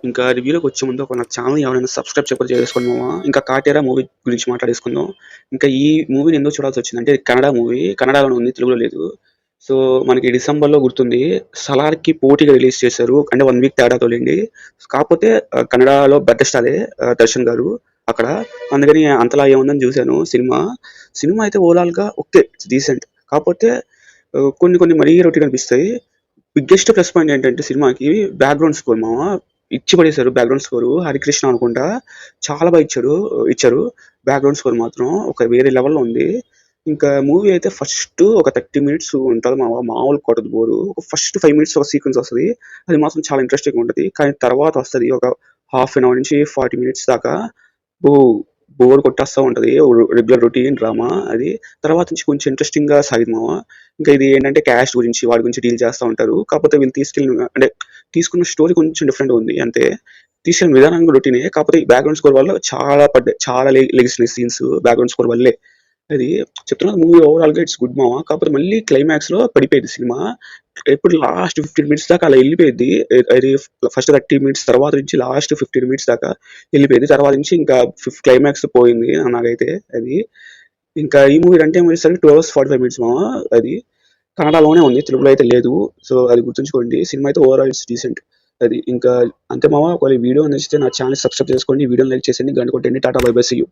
ఇంకా రివ్యూలోకి వచ్చే ముందు ఒక నా ఛానల్ ఎవరైనా సబ్స్క్రైబ్ చేసుకోండి మామ. ఇంకా కాటేరా మూవీ గురించి మాట్లాడేసుకుందాం. ఇంకా ఈ మూవీని ఎందుకు చూడాల్సి వచ్చిందంటే ఇది కన్నడ మూవీ, కన్నడలో ఉంది, తెలుగులో లేదు. సో మనకి డిసెంబర్లో గుర్తుంది సలార్కి పోటీగా రిలీజ్ చేశారు, అంటే 1 వీక్ తేడాతో లేండి. కాకపోతే కన్నడలో పెద్ద స్టారే దర్శన్ గారు అక్కడ, అందుకని అంతలా ఏముందని చూశాను సినిమా. సినిమా అయితే ఓవరాల్గా ఓకే, డీసెంట్. కాకపోతే కొన్ని మరీ రొటీన్ అనిపిస్తాయి. బిగ్గెస్ట్ ప్లస్ పాయింట్ ఏంటంటే సినిమాకి బ్యాక్గ్రౌండ్ స్కోర్ మామ ఇచ్చి పడేశారు. బ్యాక్గ్రౌండ్ స్కోర్ హరికృష్ణ అనుకుంటా, చాలా బాగా ఇచ్చారు. బ్యాక్గ్రౌండ్ స్కోర్ మాత్రం ఒక వేరే లెవెల్లో ఉంది. ఇంకా మూవీ అయితే ఫస్ట్ ఒక 30 మినిట్స్ ఉంటుంది మామూలు కొట్టదు బోరు. ఒక ఫస్ట్ 5 మినిట్స్ ఒక సీక్వెన్స్ వస్తుంది, అది మాత్రం చాలా ఇంట్రెస్టింగ్ ఉంటుంది. కానీ తర్వాత వస్తుంది ఒక హాఫ్ అన్ అవర్ నుంచి 40 మినిట్స్ దాకా బోర్ కొట్టేస్తూ ఉంటుంది, రెగ్యులర్ రొటీన్ డ్రామా అది. తర్వాత నుంచి కొంచెం ఇంట్రెస్టింగ్గా సాగింది మామ. ఇంకా ఇది ఏంటంటే క్యాస్ట్ గురించి వాడి గురించి డీల్ చేస్తూ ఉంటారు. కాకపోతే వీళ్ళు అంటే తీసుకున్న స్టోరీ కొంచెం డిఫరెంట్ ఉంది అంతే. తీసుకెళ్ళిన విధానం రొటీనే, కాకపోతే బ్యాక్గ్రౌండ్ స్కోర్ వల్ల చాలా లెగిసినాయి సీన్స్ బ్యాక్గ్రౌండ్ స్కోర్ వల్లే. అది చెప్తున్నది మూవీ ఓవరాల్గా ఇట్స్ గుడ్ మామ. కాకపోతే మళ్ళీ క్లైమాక్స్లో పడిపోయింది సినిమా. ఎప్పుడు లాస్ట్ 15 మినిట్స్ దాకా అలా వెళ్ళిపోయింది. అది ఫస్ట్ 30 మినిట్స్ తర్వాత నుంచి లాస్ట్ 15 మినిట్స్ దాకా వెళ్ళిపోయింది. తర్వాత నుంచి ఇంకా క్లైమాక్స్ పోయింది నాకైతే అది. ఇంకా ఈ మూవీ రన్ టైం వచ్చేసరికి 2 hours 45 minutes మామ. అది కన్నడలోనే ఉంది, తెలుగులో అయితే లేదు. సో అది గుర్తుంచుకోండి. సినిమా అయితే ఓవరాల్ ఇట్స్ డీసెంట్. అది ఇంకా అంతే మామ. ఒకవేళ వీడియో నచ్చితే నా ఛానల్ సబ్స్క్రైబ్ చేసుకోండి, వీడియోని లైక్ చేసేయండి, గంట కొట్టండి. Tata bye bye, see you.